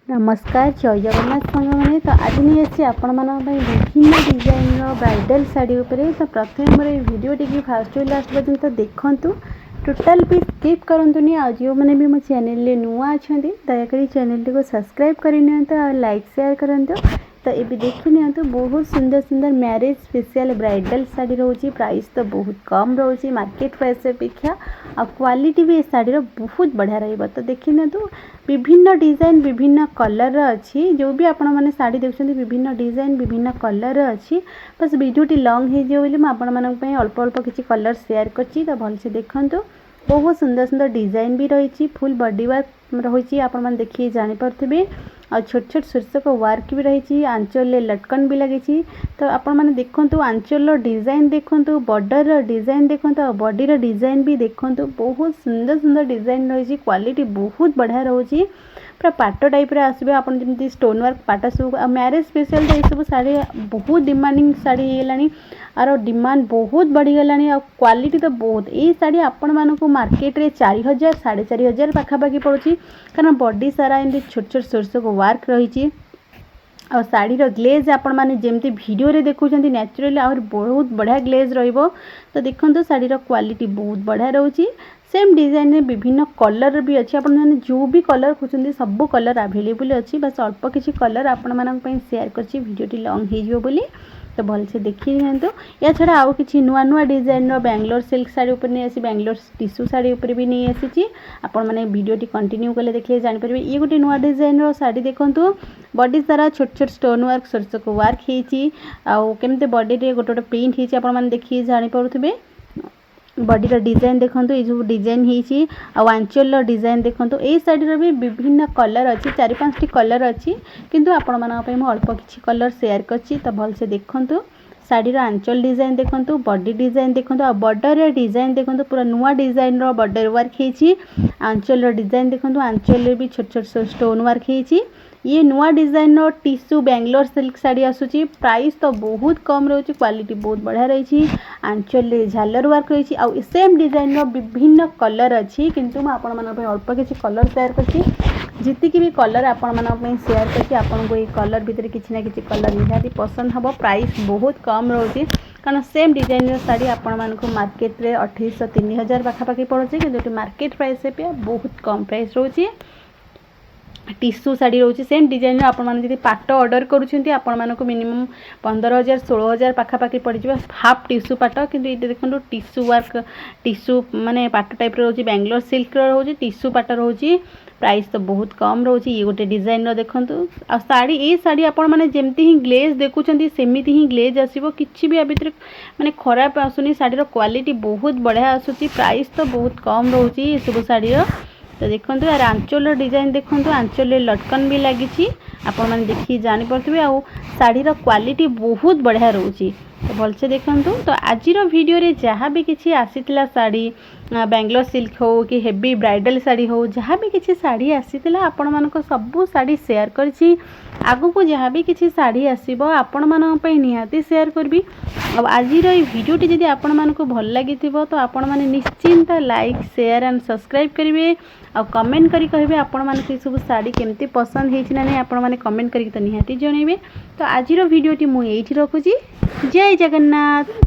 नमस्कार जय जगन्नाथ सांग मैंने तो आज नहीं आसी आपण विभिन्न डिजाइन ब्राइडल साड़ी उपरे। तो प्रथम मोर वीडियो टी फास्ट लास्ट पर्यंत देखूँ टोटाल भी स्किप करंतुनी। आ जो मैंने भी मो चैनल नुआ अच्छा दयाकोरी चैनल टी को सब्सक्राइब कर लाइक शेयर करंतु। तो ये देखी नि बहुत सुंदर सुंदर मैरिज स्पेशल ब्राइडल साड़ी रोचे। प्राइस तो बहुत कम रोचे मार्केट प्राइस अपेक्षा आ क्वालिटी भी साड़ी बहुत बढ़िया रही। तो देखी नि विभिन्न डिजाइन विभिन्न कलर अच्छी जो भी आपण मैंने साड़ी देखते विभिन्न डिजाइन विभिन्न कलर अच्छी। बस वीडियोटी लॉन्ग हो मुझे अल्प अल्प किसी कलर शेयर करछि। तो भलसे देखंतु बहुत सुंदर सुंदर डिजाइन भी रही फुल बॉडी वर्क रही आपण मैंने देखिए जानीपे। और छोट छोट शीर्षक वर्क भी रही आंचल लटकन भी लगी। तो आपण मैंने देखंतु आंचल डिजाइन देखंतु बॉर्डर डिजाइन देखंतु बॉडी डिजाइन भी देखंतु बहुत सुंदर सुंदर डिजाइन रही। क्वालिटी बहुत बढ़िया रोची पूरा पाट टाइप आसबे आपन जमी स्टोन वर्क पाट सब मैरिज स्पेशल ये सब साड़ी बहुत डिमांडिंग साड़ी होगा आर डिमांड बहुत बढ़ीगला। आ क्वालिटी तो बहुत ये साड़ी आपण मानक मार्केट रे 4000 4500 पाखापाखि पड़ुची कारण बॉडी सारा एमती छोट छोट शीर्षक वर्क रही। और शाढ़ीर ग्लेज आपण मैंने जमती वीडियो रे देखुं नेचुरली आहुरी बहुत बढ़िया ग्लेज रहिबो। तो देखो शाढ़ीर क्वालिटी बहुत बढ़िया रोची। सेम डिजाइन में विभिन्न कलर भी अच्छी आपण मैंने जो भी कलर खोजते सब कलर अवेलेबल अच्छी। बस अल्प किसी कलर आपण मानक शेयर करछि वीडियोटी लॉन्ग हो बोली। तो भलसे देखी नियंतु। या छड़ा आउ किछि नुआ नुआ डिजाइन रो बेंगलोर सिल्क साड़ी ऊपर नहीं आसी बेंगलोर टिश्यू साड़ी ऊपर भी नहीं आसी। आपण माने वीडियोटी कंटिन्यू कले देखिए जानि परबे। ये गोटे नुआ डिजाइन रो साड़ी देखंतु बॉडी सारा छोट छोट स्टोन वर्क शीर्षक वर्क हेची आउ केमते बॉडी रे गोटे गोटे प्रिंट हेची आपण माने देखिए जानि परुथबे। बॉडी रा डिजाइन देखंतु ये जो डिजाइन हेची आ आंचल डिजाइन देखंतु ए साड़ी भी विभिन्न कलर अच्छी 4-5 टी कलर अच्छी किंतु आपण मानक पय मो अल्प किछि कलर शेयर करछि। तो भलसे देखंतु साड़ी रा आंचल डिजाइन देखंतु बॉडी डिजाइन देखंतु आ बॉर्डर डिजाइन देखंतु पूरा नुआ डिजाइन रो बॉर्डर वर्क हेची। आंचल डिजाइन देखंतु आंचल भी छोट छोट स्टोन वर्क हेची। ये नुआ डिजाइन रो टिश्यू बेंगलोर सिल्क साड़ी आसुची। प्राइस तो बहुत कम रोची क्वालिटी बहुत बढ़िया रही। आंचल झालर वर्क रही आ सेम डिजाइन रो विभिन्न कलर अच्छी किंतु मैं आपण मानक अल्प किसी कलर शेयर करछि। जितकी भी कलर आपण मानक शेयर करछि आपन को ये कलर भितर किछि ना किछि कलर निहाती पसंद हबो। प्राइस बहुत कम रोची कारण सेम डिजाइन रो साड़ी आपण मानक मार्केट रे 2800-3000 पाखापाखि पड़ुछि किंतु मार्केट प्राइस पे बहुत कम प्राइस रोची। टिश्यू साड़ी रोचे सेम डिजाइन आप पाट ऑर्डर करुँच आपण मिनिमम 15,000-16,000 पाखापाखि पड़ जाए हाफ टिश्यू पाट। किंतु ये देखो टिश्यू वर्क टिश्यू माने पाट टाइप रोचे बेंगलोर सिल्क रोचे टिश्यू पाट रोचे। प्राइस तो बहुत कम रोचे। ये गोटे डिजाइन देखूँ आ साड़ी ये साड़ी आपण मैंने जमती ही ग्लेज देखुं सेमती ही ग्लेज आसो कि भी भितर माने खराब आसुनी। शाढ़ीर क्वालिटी बहुत बढ़िया आसूची। प्राइस तो बहुत कम रोचे ये सब शाढ़ीर। तो देखो यार आंचल डिजाइन देखो आंचल लटकन भी लगी आपण मैंने देखिए जानीपे। आ शाढ़ीर क्वालिटी बहुत बढ़िया रोची। तो भलसे देखंतु। तो आज वीडियो रे जहाँ भी किसी आसीथिला साड़ी बेंगलोर सिल्क हो कि हेवी ब्राइडल साड़ी हो जहाँ भी किसी साड़ी आसीथिला आपण मानक सब साड़ी शेयर करछि। आगु को जहाँ भी किसी साड़ी आसीबो आपण मानक पई निहाती शेयर करबी। अब आज वीडियोटी जदि आपण मानक भल लागिथिबो तो आपण माने निश्चिंत लाइक शेयर एंड सब्सक्राइब करिवे आ कमेंट करी कहबे आपण मानक ये सब साड़ी केमती पसंद हेछि ना नहीं आपण माने कमेंट करी तो निहाती जणैबे। तो आज वीडियोटी मु एठी रखुची। जय जगन्नाथ।